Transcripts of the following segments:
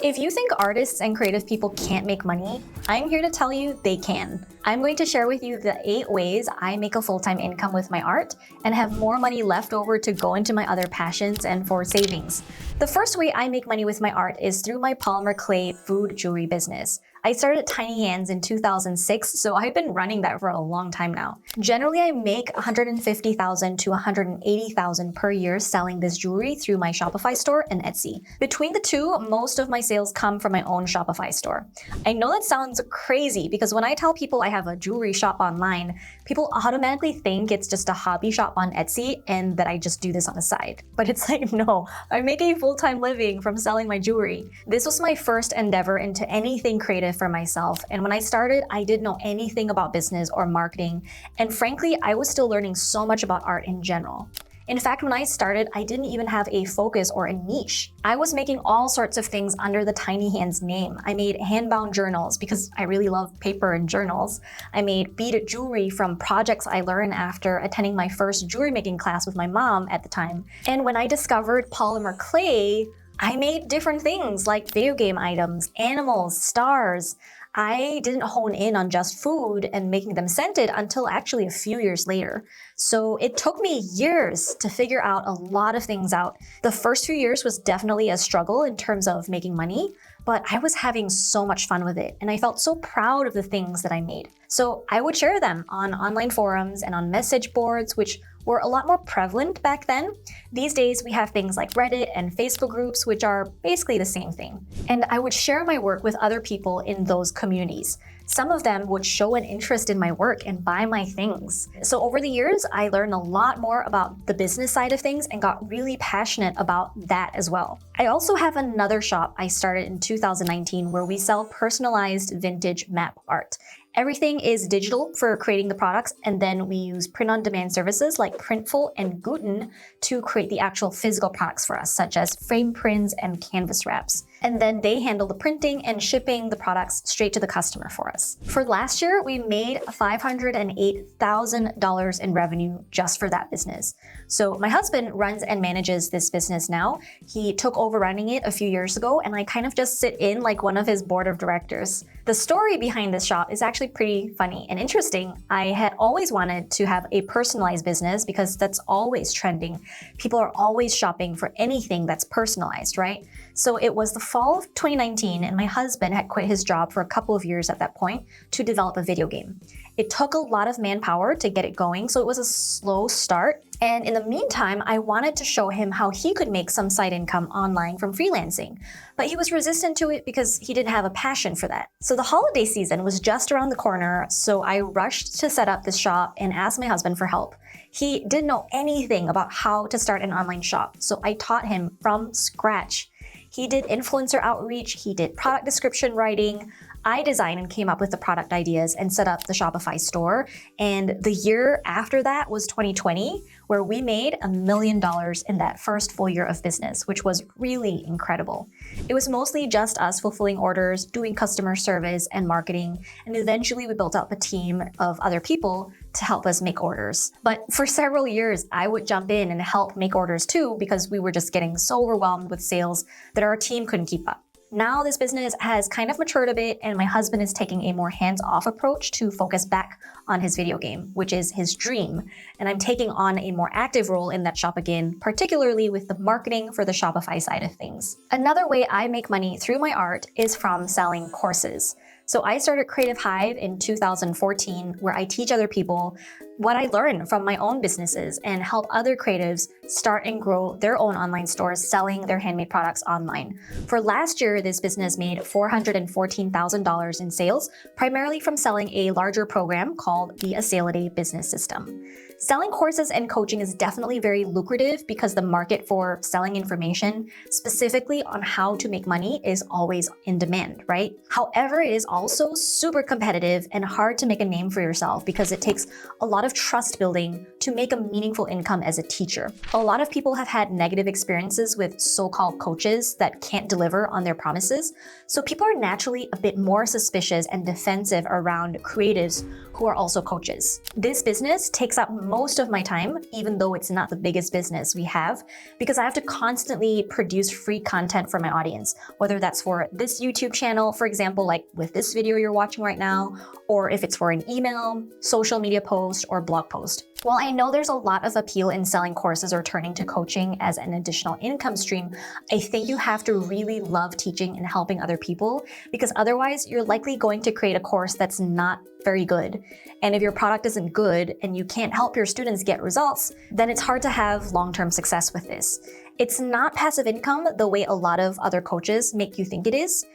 If you think artists and creative people can't make money, I'm here to tell you they can. I'm going to share with you the 8 ways I make a full-time income with my art and have more money left over to go into my other passions and for savings. The first way I make money with my art is through my polymer clay food jewelry business. I started at Tiny Hands in 2006, so I've been running that for a long time now. Generally, I make $150,000 to $180,000 per year selling this jewelry through my Shopify store and Etsy. Between the two, most of my sales come from my own Shopify store. I know that sounds crazy because when I tell people I have a jewelry shop online, people automatically think it's just a hobby shop on Etsy and that I just do this on the side. But it's like, no, I make a full-time living from selling my jewelry. This was my first endeavor into anything creative for myself, and when I started, I didn't know anything about business or marketing, and frankly, I was still learning so much about art in general. In fact, when I started, I didn't even have a focus or a niche. I was making all sorts of things under the Tiny Hands name. I made hand-bound journals because I really love paper and journals. I made beaded jewelry from projects I learned after attending my first jewelry making class with my mom at the time. And when I discovered polymer clay, I made different things like video game items, animals, stars. I didn't hone in on just food and making them scented until actually a few years later. So it took me years to figure out a lot of things out. The first few years was definitely a struggle in terms of making money, but I was having so much fun with it and I felt so proud of the things that I made. So I would share them on online forums and on message boards, which were a lot more prevalent back then. These days, we have things like Reddit and Facebook groups, which are basically the same thing. And I would share my work with other people in those communities. Some of them would show an interest in my work and buy my things. So over the years, I learned a lot more about the business side of things and got really passionate about that as well. I also have another shop I started in 2019 where we sell personalized vintage map art. Everything is digital for creating the products, and then we use print-on-demand services like Printful and Guten to create the actual physical products for us, such as frame prints and canvas wraps. And then they handle the printing and shipping the products straight to the customer for us. For last year, we made $508,000 in revenue just for that business. So my husband runs and manages this business now. He took over running it a few years ago, and I kind of just sit in like one of his board of directors. The story behind this shop is actually pretty funny and interesting. I had always wanted to have a personalized business because that's always trending. People are always shopping for anything that's personalized, right? So it was the fall of 2019 and my husband had quit his job for a couple of years at that point to develop a video game. It took a lot of manpower to get it going, so it was a slow start. And in the meantime, I wanted to show him how he could make some side income online from freelancing. But he was resistant to it because he didn't have a passion for that. So the holiday season was just around the corner, so I rushed to set up this shop and asked my husband for help. He didn't know anything about how to start an online shop, so I taught him from scratch. He did influencer outreach, he did product description writing. I designed and came up with the product ideas and set up the Shopify store. And the year after that was 2020, where we made $1 million in that first full year of business, which was really incredible. It was mostly just us fulfilling orders, doing customer service and marketing, and eventually we built up a team of other people to help us make orders. But for several years, I would jump in and help make orders too because we were just getting so overwhelmed with sales that our team couldn't keep up. Now this business has kind of matured a bit and my husband is taking a more hands-off approach to focus back on his video game, which is his dream. And I'm taking on a more active role in that shop again, particularly with the marketing for the Shopify side of things. Another way I make money through my art is from selling courses. So I started Creative Hive in 2014, where I teach other people what I learned from my own businesses and help other creatives start and grow their own online stores selling their handmade products online. For last year, this business made $414,000 in sales, primarily from selling a larger program called the A Sale a Day Business System. Selling courses and coaching is definitely very lucrative because the market for selling information, specifically on how to make money, is always in demand, right? However, it is also super competitive and hard to make a name for yourself because it takes a lot of trust building to make a meaningful income as a teacher. A lot of people have had negative experiences with so-called coaches that can't deliver on their promises, so people are naturally a bit more suspicious and defensive around creatives who are also coaches. This business takes up most of my time, even though it's not the biggest business we have, because I have to constantly produce free content for my audience, whether that's for this YouTube channel, for example, like with this video you're watching right now, or if it's for an email, social media post, or blog post. While I know there's a lot of appeal in selling courses or turning to coaching as an additional income stream, I think you have to really love teaching and helping other people, because otherwise you're likely going to create a course that's not very good. And if your product isn't good and you can't help your students get results, then it's hard to have long-term success with this. It's not passive income the way a lot of other coaches make you think it is.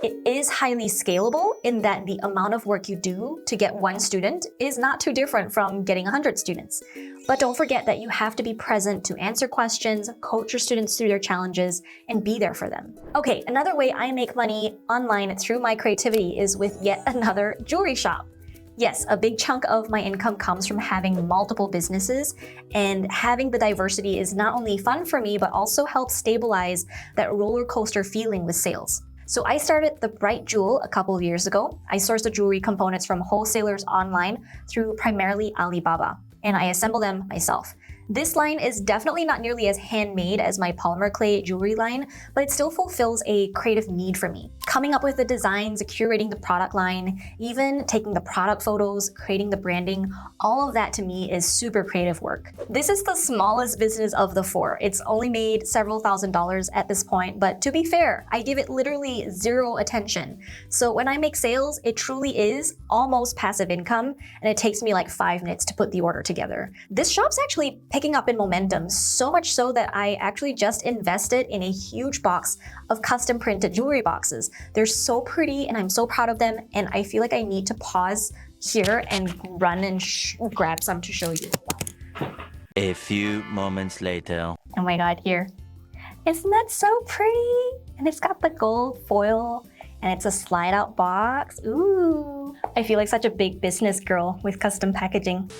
It is highly scalable in that the amount of work you do to get one student is not too different from getting 100 students. But don't forget that you have to be present to answer questions, coach your students through their challenges, and be there for them. Okay, another way I make money online through my creativity is with yet another jewelry shop. Yes, a big chunk of my income comes from having multiple businesses, and having the diversity is not only fun for me, but also helps stabilize that roller coaster feeling with sales. So I started The Bright Jewel a couple of years ago. I sourced the jewelry components from wholesalers online through primarily Alibaba, and I assemble them myself. This line is definitely not nearly as handmade as my polymer clay jewelry line, but it still fulfills a creative need for me. Coming up with the designs, curating the product line, even taking the product photos, creating the branding, all of that to me is super creative work. This is the smallest business of the four. It's only made several $1,000s at this point, but to be fair, I give it literally zero attention. So when I make sales, it truly is almost passive income, and it takes me like 5 minutes to put the order together. This shop's actually picking up in momentum, so much so that I actually just invested in a huge box of custom printed jewelry boxes. They're so pretty and I'm so proud of them, and I feel like I need to pause here and run and grab some to show you. A few moments later. Oh my god, here. Isn't that so pretty? And it's got the gold foil and it's a slide out box. Ooh, I feel like such a big business girl with custom packaging.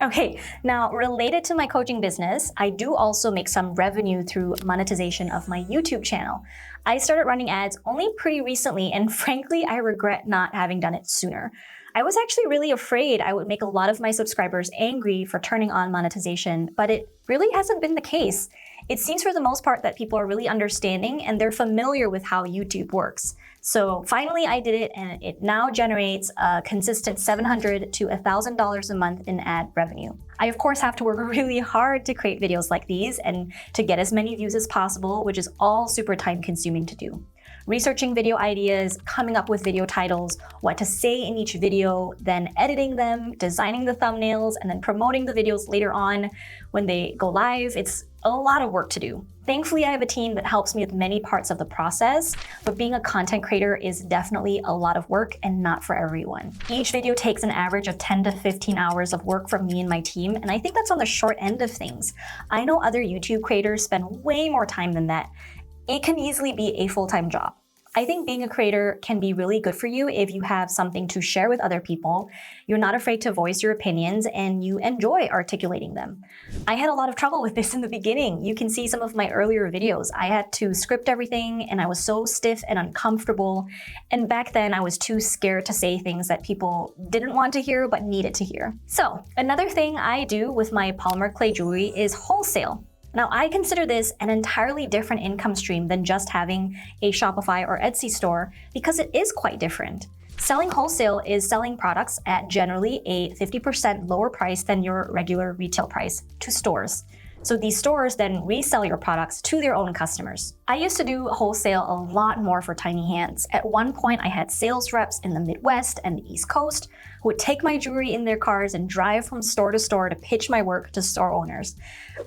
Okay, now related to my coaching business, I do also make some revenue through monetization of my YouTube channel. I started running ads only pretty recently, and frankly, I regret not having done it sooner. I was actually really afraid I would make a lot of my subscribers angry for turning on monetization, but it really hasn't been the case. It seems for the most part that people are really understanding and they're familiar with how YouTube works. So finally I did it, and it now generates a consistent $700 to $1,000 a month in ad revenue. I of course have to work really hard to create videos like these and to get as many views as possible, which is all super time consuming to do. Researching video ideas, coming up with video titles, what to say in each video, then editing them, designing the thumbnails, and then promoting the videos later on when they go live. It's a lot of work to do. Thankfully, I have a team that helps me with many parts of the process, but being a content creator is definitely a lot of work and not for everyone. Each video takes an average of 10 to 15 hours of work from me and my team, and I think that's on the short end of things. I know other YouTube creators spend way more time than that. It can easily be a full-time job. I think being a creator can be really good for you if you have something to share with other people, you're not afraid to voice your opinions, and you enjoy articulating them. I had a lot of trouble with this in the beginning. You can see some of my earlier videos. I had to script everything, and I was so stiff and uncomfortable. And back then, I was too scared to say things that people didn't want to hear but needed to hear. So another thing I do with my polymer clay jewelry is wholesale. Now, I consider this an entirely different income stream than just having a Shopify or Etsy store, because it is quite different. Selling wholesale is selling products at generally a 50% lower price than your regular retail price to stores. So these stores then resell your products to their own customers. I used to do wholesale a lot more for tiny hands. At one point, I had sales reps in the Midwest and the East Coast who would take my jewelry in their cars and drive from store to store to pitch my work to store owners.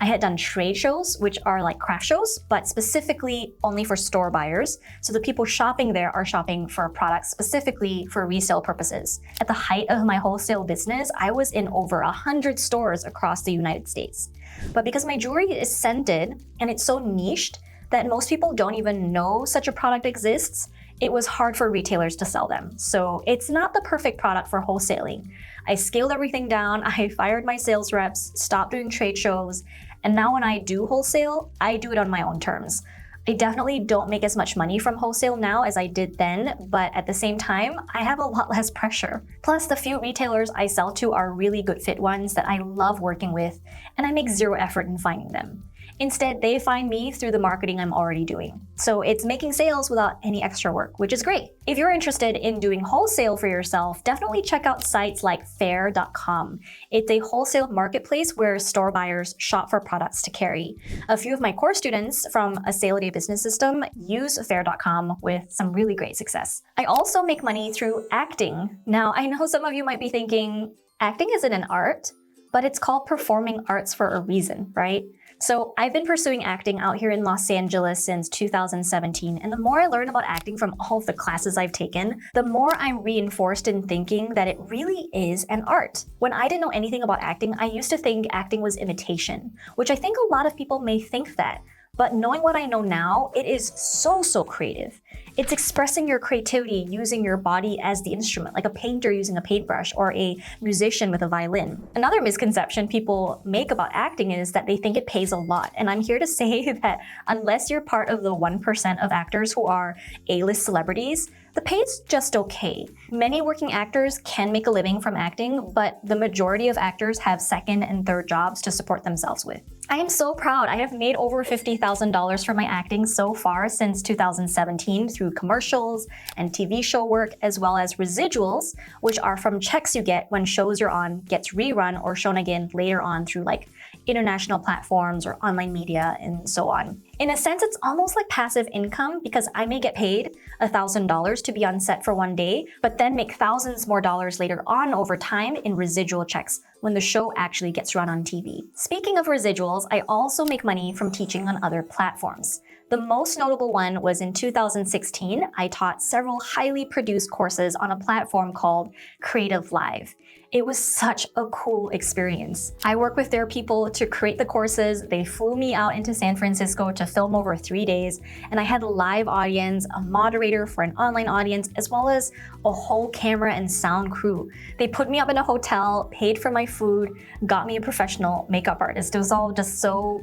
I had done trade shows, which are like craft shows, but specifically only for store buyers. So the people shopping there are shopping for products specifically for resale purposes. At the height of my wholesale business, I was in over 100 stores across the United States. But because my jewelry is scented and it's so niched that most people don't even know such a product exists, it was hard for retailers to sell them. So it's not the perfect product for wholesaling. I scaled everything down, I fired my sales reps, stopped doing trade shows, and now when I do wholesale, I do it on my own terms. I definitely don't make as much money from wholesale now as I did then, but at the same time, I have a lot less pressure. Plus, the few retailers I sell to are really good fit ones that I love working with, and I make zero effort in finding them. Instead, they find me through the marketing I'm already doing. So it's making sales without any extra work, which is great. If you're interested in doing wholesale for yourself, definitely check out sites like faire.com. It's a wholesale marketplace where store buyers shop for products to carry. A few of my core students from a Sale a Day business system use faire.com with some really great success. I also make money through acting. Now, I know some of you might be thinking, acting isn't an art, but it's called performing arts for a reason, right? So I've been pursuing acting out here in Los Angeles since 2017, and the more I learn about acting from all of the classes I've taken, the more I'm reinforced in thinking that it really is an art. When I didn't know anything about acting, I used to think acting was imitation, which I think a lot of people may think that. But knowing what I know now, it is so creative. It's expressing your creativity using your body as the instrument, like a painter using a paintbrush or a musician with a violin. Another misconception people make about acting is that they think it pays a lot. And I'm here to say that unless you're part of the 1% of actors who are A-list celebrities, the pay's just okay. Many working actors can make a living from acting, but the majority of actors have second and third jobs to support themselves with. I am so proud. I have made over $50,000 from my acting so far since 2017 through commercials and TV show work, as well as residuals, which are from checks you get when shows you're on gets rerun or shown again later on through like international platforms or online media and so on. In a sense, it's almost like passive income because I may get paid $1,000 to be on set for one day, but then make thousands more dollars later on over time in residual checks when the show actually gets run on TV. Speaking of residuals, I also make money from teaching on other platforms. The most notable one was in 2016, I taught several highly produced courses on a platform called Creative Live. It was such a cool experience. I work with their people to create the courses. They flew me out into San Francisco to film over 3 days, and I had a live audience, a moderator for an online audience, as well as a whole camera and sound crew. They put me up in a hotel, paid for my food, got me a professional makeup artist. It was all just so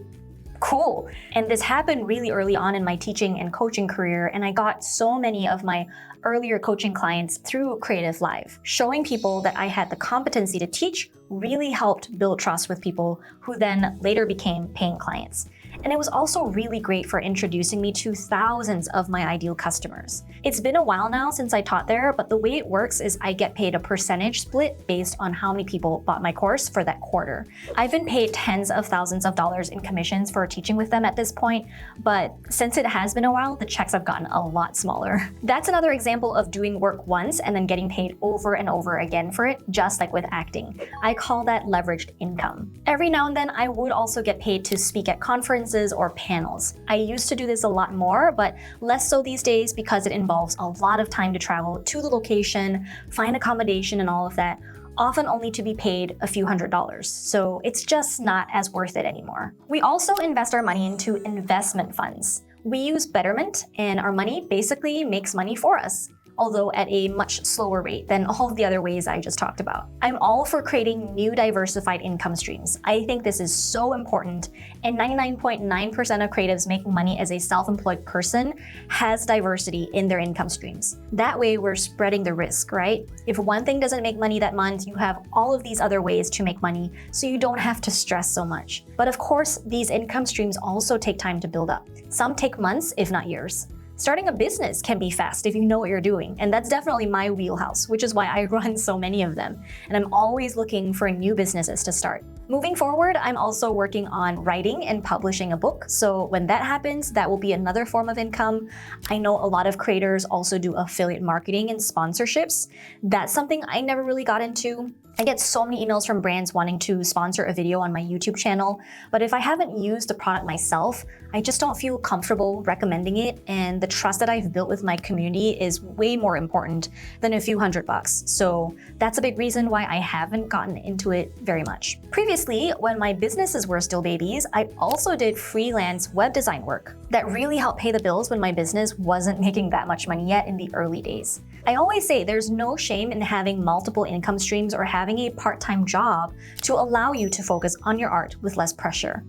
cool. And this happened really early on in my teaching and coaching career, and I got so many of my earlier coaching clients through Creative Live. Showing people that I had the competency to teach really helped build trust with people who then later became paying clients. And it was also really great for introducing me to thousands of my ideal customers. It's been a while now since I taught there, but the way it works is I get paid a percentage split based on how many people bought my course for that quarter. I've been paid tens of thousands of dollars in commissions for teaching with them at this point, but since it has been a while, the checks have gotten a lot smaller. That's another example of doing work once and then getting paid over and over again for it, just like with acting. I call that leveraged income. Every now and then, I would also get paid to speak at conferences or panels. I used to do this a lot more, but less so these days because it involves a lot of time to travel to the location, find accommodation and all of that, often only to be paid a few $100s. So it's just not as worth it anymore. We also invest our money into investment funds. We use Betterment, and our money basically makes money for us, although at a much slower rate than all of the other ways I just talked about. I'm all for creating new diversified income streams. I think this is so important, and 99.9% of creatives making money as a self-employed person has diversity in their income streams. That way, we're spreading the risk, right? If one thing doesn't make money that month, you have all of these other ways to make money, so you don't have to stress so much. But of course, these income streams also take time to build up. Some take months, if not years. Starting a business can be fast if you know what you're doing, and that's definitely my wheelhouse, which is why I run so many of them, and I'm always looking for new businesses to start. Moving forward, I'm also working on writing and publishing a book, so when that happens, that will be another form of income. I know a lot of creators also do affiliate marketing and sponsorships. That's something I never really got into. I get so many emails from brands wanting to sponsor a video on my YouTube channel, but if I haven't used the product myself, I just don't feel comfortable recommending it, and the trust that I've built with my community is way more important than a few $100. So that's a big reason why I haven't gotten into it very much. Previously, Previously, when my businesses were still babies, I also did freelance web design work that really helped pay the bills when my business wasn't making that much money yet in the early days. I always say there's no shame in having multiple income streams or having a part-time job to allow you to focus on your art with less pressure.